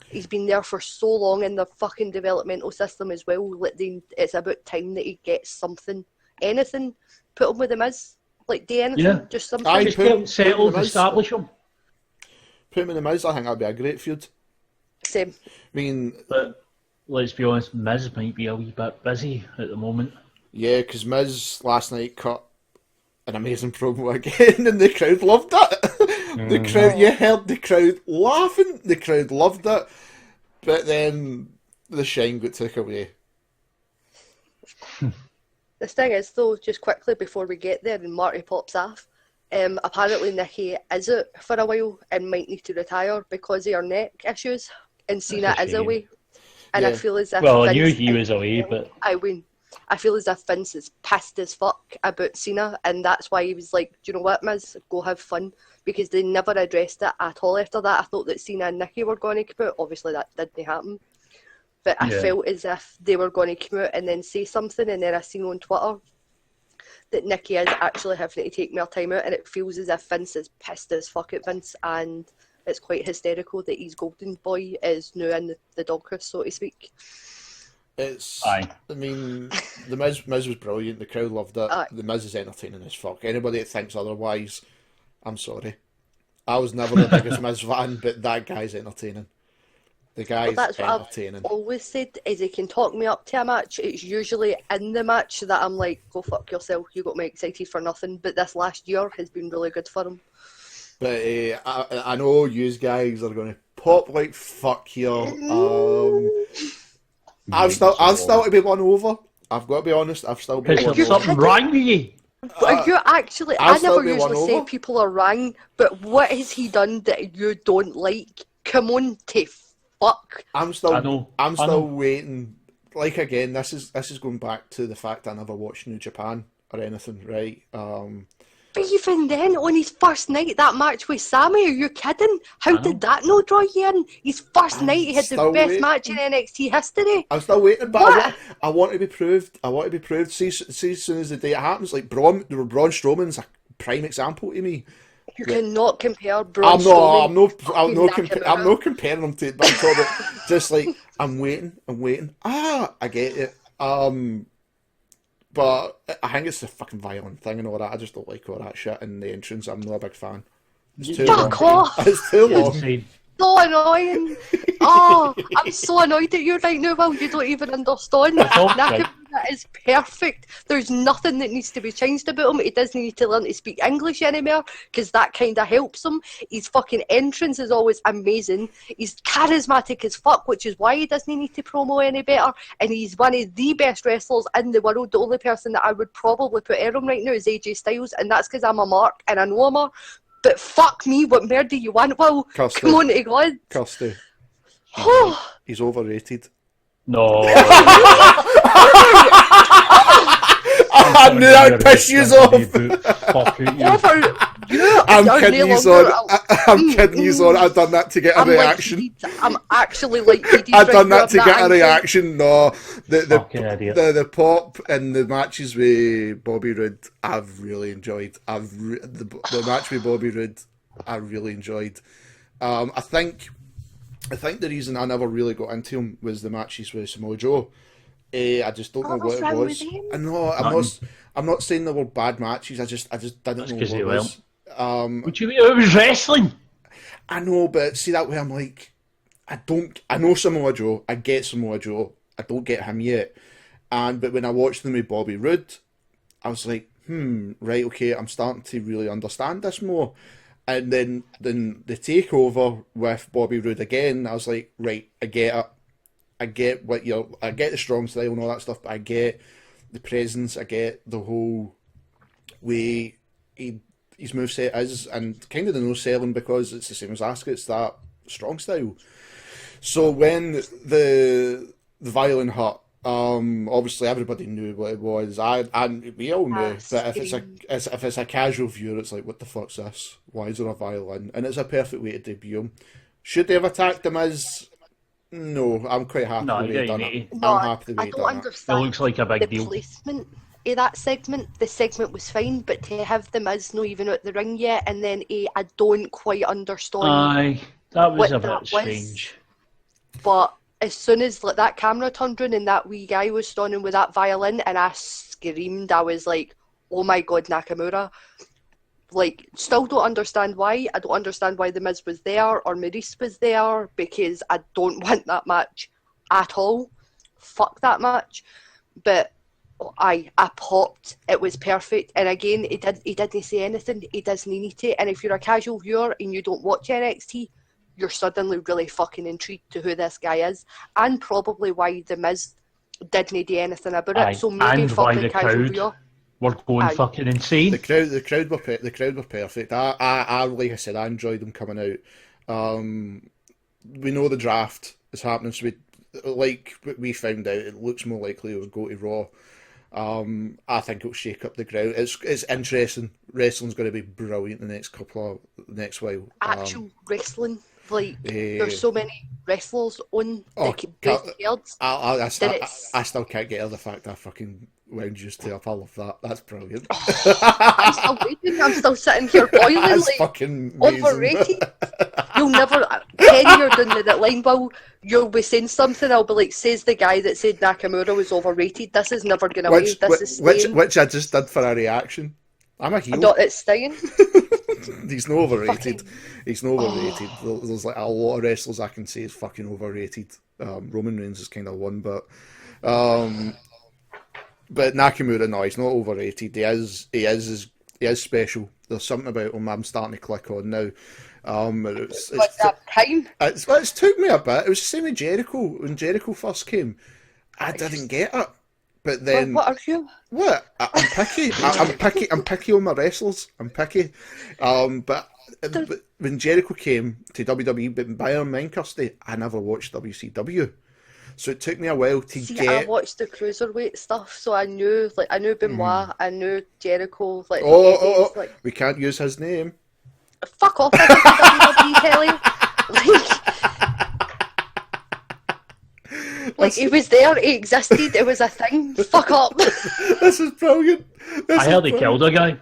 He's been there for so long in the fucking developmental system as well, it's about time that he gets something. Anything, put him with the Miz. Like, do anything, Yeah. just something. Aye, Just put- get him put settled, him in. establish him. Put him in the Miz, I think that'd be a great feud. Same. I mean, But let's be honest, Miz might be a wee bit busy at the moment. yeah, because Miz last night cut an amazing promo again, and the crowd loved it. The crowd, you heard the crowd laughing. The crowd loved it, but then the shine got took away. The thing is, though, just quickly before we get there and Marty pops off, apparently Nikki is out for a while and might need to retire because of her neck issues, and Cena a is shame. away. And I Yeah. feel as if Well, I knew Vince he was away, but I feel as if Vince is pissed as fuck about Cena, and that's why he was like, do you know what, Miz, go have fun, because they never addressed it at all after that. I thought that Cena and Nikki were going to come out. Obviously, that didn't happen. But I felt as if they were going to come out and then say something, and then I seen on Twitter that Nikki is actually having to take more time out, and it feels as if Vince is pissed as fuck at Vince, and it's quite hysterical that his golden boy is now in the doghouse, so to speak. I mean, the Miz was brilliant. The crowd loved it. The Miz is entertaining as fuck. Anybody that thinks otherwise, I'm sorry. I was never the biggest Miz fan, but that guy's entertaining. The guy's that's what entertaining. I've always said, is he can talk me up to a match. It's usually in the match that I'm like, go fuck yourself, you got me excited for nothing. But this last year has been really good for him. But I know you guys are going to pop like fuck here. I've still to be won over. I've got to be honest, I've still been won over. Something wrong with you? Are you actually... I never usually say people are wrong, but what has he done that you don't like? Come on, fuck. I'm still waiting. Like again, this is going back to the fact I never watched New Japan or anything, right? But even then, on his first night, that match with Sammy, are you kidding? How did that not draw you in? His first night, he had the best match in NXT history. I'm still waiting, but I want to be proved. See, as soon as the day it happens, like Braun Strowman's a prime example to me. You cannot compare Braun Strowman. I'm not comparing them to it, but I'm talking about just like I'm waiting. I get it. But I think it's the fucking violent thing and all that. I just don't like all that shit in the entrance. I'm not a big fan. It's too long. It's too long. So annoying. Oh, I'm so annoyed at you right now, Will. You don't even understand. Nakamura is perfect. There's nothing that needs to be changed about him. He doesn't need to learn to speak English anymore, because that kind of helps him. His fucking entrance is always amazing. He's charismatic as fuck, which is why he doesn't need to promo any better. And he's one of the best wrestlers in the world. The only person that I would probably put air on right now is AJ Styles, and that's because I'm a mark and I know him. But fuck me, what more do you want, Will? Kirsty. Come on to God. Kirsty. He's overrated. No. I knew that would piss you off. I'm kidding you on. I've done that to get a reaction. I'm actually like I've done that to get a reaction. No, the pop and the matches with Bobby Roode, I've really enjoyed. The match with Bobby Roode, I really enjoyed. I think the reason I never really got into him was the matches with Samoa Joe. I just don't know what it was. I know. I'm not saying they were bad matches. I just didn't know what it was. It was wrestling. I know, but see that way I'm like, I know Samoa Joe. I get Samoa Joe. I don't get him yet. But when I watched them with Bobby Roode, I was like, right, okay, I'm starting to really understand this more. And then the takeover with Bobby Roode again, I was like, right, I get it. I get the strong style and all that stuff, but I get the presence, I get the whole way his moveset is, and kind of the no-selling, because it's the same as Asuka, it's that strong style. So when the violin hit, obviously everybody knew what it was, and we all knew that if it's a casual viewer, it's like, what the fuck's this? Why is there a violin? And it's a perfect way to debut him. Should they have attacked him as... No, I'm quite happy the way he done it. I'm happy the way he done it. It looks like a big deal. The placement of that segment, the segment was fine, but to have the Miz not even out the ring yet, and then I don't quite understand. That was a bit strange. But as soon as that camera turned on and that wee guy was standing with that violin, and I screamed, I was like, oh my god, Nakamura. Like, still don't understand why. I don't understand why The Miz was there or Maurice was there, because I don't want that match at all. Fuck that match. But I popped. It was perfect. And again, he didn't say anything. He doesn't need to. And if you're a casual viewer and you don't watch NXT, you're suddenly really fucking intrigued to who this guy is, and probably why The Miz didn't do anything about it. So maybe fucking casual viewer. We're going fucking insane. The crowd were perfect. I like I said, I enjoyed them coming out. We know the draft is happening, so we found out, it looks more likely it would go to Raw. I think it'll shake up the ground. It's interesting. Wrestling's going to be brilliant the next while. Actual wrestling, like there's so many wrestlers on both cards. I still can't get over the fact that I fucking wound you two up. I love that. That's brilliant. I'm still waiting. I'm still sitting here boiling. That's like, fucking amazing. Overrated. You'll never, 10 years down the line, Will, you'll be saying something, I'll be like, says the guy that said Nakamura was overrated. This is never going away. This is staying. Which I just did for a reaction. I'm a heel. It's staying. He's no overrated. He's no overrated. There's like a lot of wrestlers I can say is fucking overrated. Roman Reigns is kind of one, but Nakamura, no, he's not overrated. He is special. There's something about him I'm starting to click on now. It's took me a bit. It was the same with Jericho. When Jericho first came, I didn't get it. But then, what are you? What? I'm picky. I'm picky on my wrestlers. I'm picky. But when Jericho came to WWE, but by our mind, Kirsty, I never watched WCW. So it took me a while to get. I watched the cruiserweight stuff, so I knew Benoit, I knew Jericho. Like, we can't use his name. Fuck off, WWE, Kelly. Like, he was there, he existed, it was a thing. Fuck up. This is brilliant. I heard he killed a guy.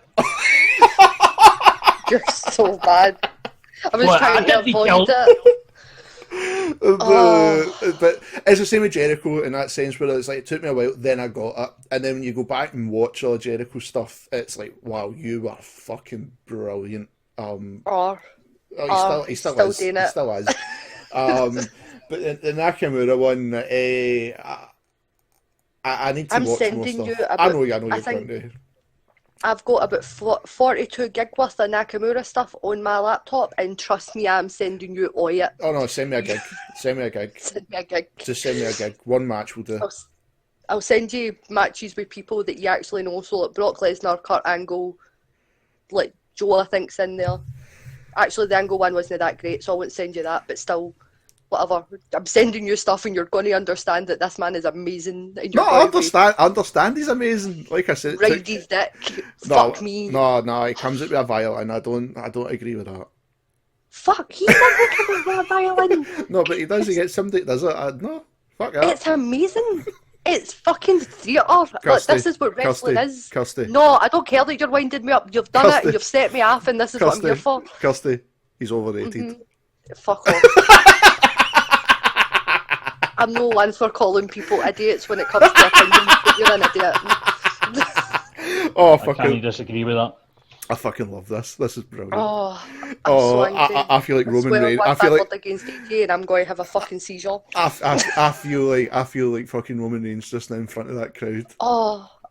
You're so bad. I was trying to avoid it. But it's the same with Jericho in that sense, where it's like it took me a while, then I got it, and then when you go back and watch all Jericho stuff, it's like, wow, you are fucking brilliant. He still is. Doing it. He still is. But the Nakamura one, I need to watch more stuff. I know you're going to. I've got about 42 gig worth of Nakamura stuff on my laptop, and trust me, I'm sending you all it. Oh no, send me a gig. Send me a gig. Send me a gig. Just send me a gig. One match will do. I'll send you matches with people that you actually know, so like Brock Lesnar, Kurt Angle, like Joe I think's in there. Actually, the Angle one wasn't that great, so I won't send you that, but still, whatever. I'm sending you stuff and you're going to understand that this man is amazing. And I understand he's amazing. Like I said, ride his dick. Fuck me. No, he comes out with a violin. I don't agree with that. Fuck, he never comes with a violin. No, but he does. He gets somebody that does it. No, fuck that. It's amazing. It's fucking theatre. Look, this is what wrestling is. Kirsty. No, I don't care that you're winding me up. You've done it and you've set me off, and this is what I'm here for. Kirsty, he's overrated. Fuck off. I'm no one for calling people idiots when it comes to opinions, but you're an idiot. I can't disagree with that. I fucking love this. This is brilliant. I feel like Roman Reigns. I feel like against AJ, and I'm going to have a fucking seizure. I feel like fucking Roman Reigns just now in front of that crowd.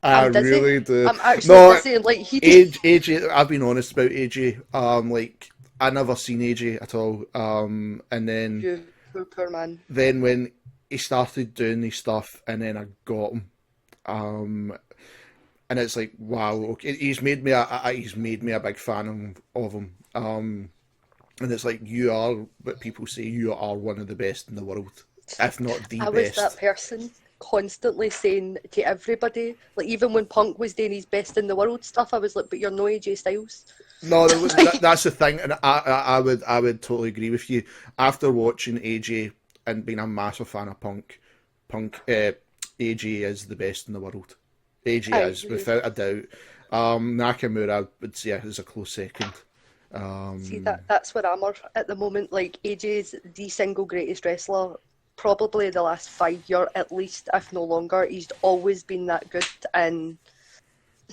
I really do. I'm actually dizzy, like he did. AJ, I've been honest about AJ. Like I never seen AJ at all. And then you poor man. Then when he started doing this stuff, and then I got him. And it's like, wow, okay, he's made me a big fan of him. And it's like, you are what people say, you are one of the best in the world, if not the best. I was that person constantly saying to everybody, like even when Punk was doing his best in the world stuff, I was like, but you're no AJ Styles. No, that's the thing, and I would totally agree with you. After watching AJ and being a massive fan of Punk, AJ is the best in the world. AJ is, without a doubt. Nakamura, I would say, is a close second. See, that's where I'm at the moment. Like, AJ's the single greatest wrestler, probably the last 5 years at least, if no longer. He's always been that good, and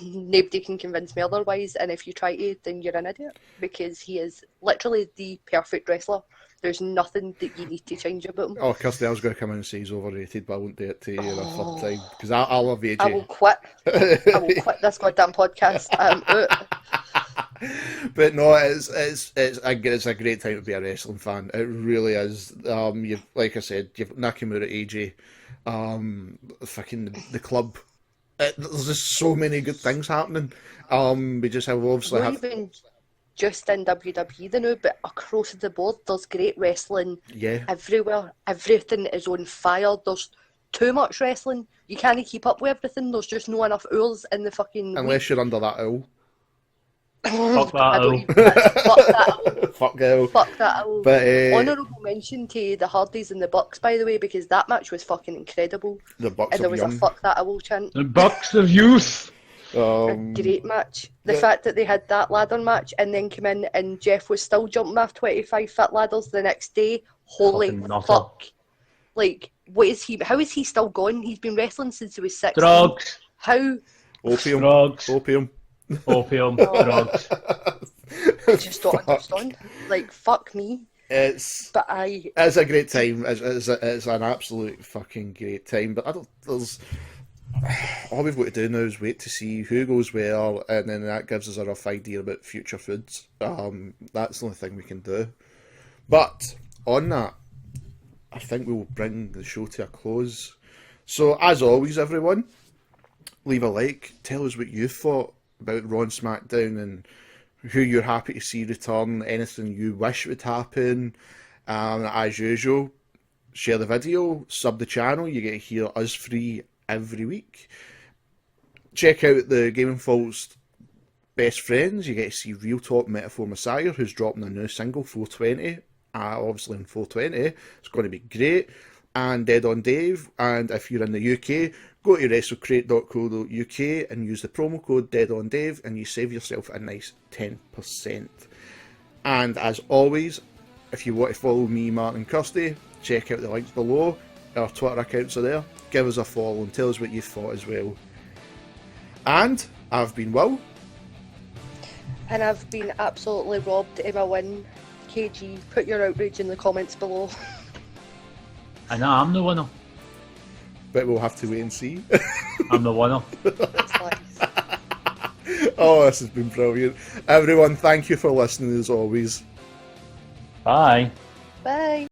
nobody can convince me otherwise. And if you try to, then you're an idiot, because he is literally the perfect wrestler. There's nothing that you need to change about him. Oh, Kirsty, I was going to come in and say he's overrated, but I won't do it to you the third time, because I love AJ. I will quit. I will quit this goddamn podcast. I'm out. But no, it's a great time to be a wrestling fan. It really is. You've, like I said, you've Nakamura, AJ, fucking the club. There's just so many good things happening. We just have even just in WWE now, but across the board, there's great wrestling everywhere. Everything is on fire. There's too much wrestling. You can't keep up with everything. There's just no enough hours in the fucking Unless you're under that owl. Fuck that I don't owl. even, fuck that owl. Fuck owl. Fuck that owl. But Honourable mention to the Hardys and the Bucks, by the way, because that match was fucking incredible. the Bucks And there of was young. a fuck that owl chant. The Bucks of Youth. A great match. The fact that they had that ladder match and then come in and Jeff was still jumping off 25-foot ladders the next day. Holy Fucking nutter. fuck. Like, what is he? How is he still going? He's been wrestling since he was 16. Drugs. How? Opium. Drugs. Opium. Opium. Drugs. I just don't understand. Like, fuck me. It's But I. It's a great time. It's an absolute fucking great time. But I don't. There's all we've got to do now is wait to see who goes where, and then that gives us a rough idea about future foods. That's the only thing we can do. But on that, I think we will bring the show to a close. So as always, everyone, leave a like. Tell us what you thought about Raw and SmackDown and who you're happy to see return. Anything you wish would happen. As usual, share the video, sub the channel. You get to hear us free every week. Check out the Gaming Fault's best friends. You get to see Real Talk Metaphor Messiah, who's dropping a new single, 420. Obviously in 420. It's going to be great. And Dead on Dave. And if you're in the UK, go to wrestlecrate.co.uk and use the promo code Dead on Dave, and you save yourself a nice 10%. And as always, if you want to follow me, Martin Kirsty, check out the links below. Our Twitter accounts are there. Give us a follow and tell us what you thought as well. And I've been Will. And I've been absolutely robbed of a win. KG, put your outrage in the comments below. And I'm the winner. But we'll have to wait and see. I'm the winner. That's nice. Oh, this has been brilliant. Everyone, thank you for listening as always. Bye. Bye.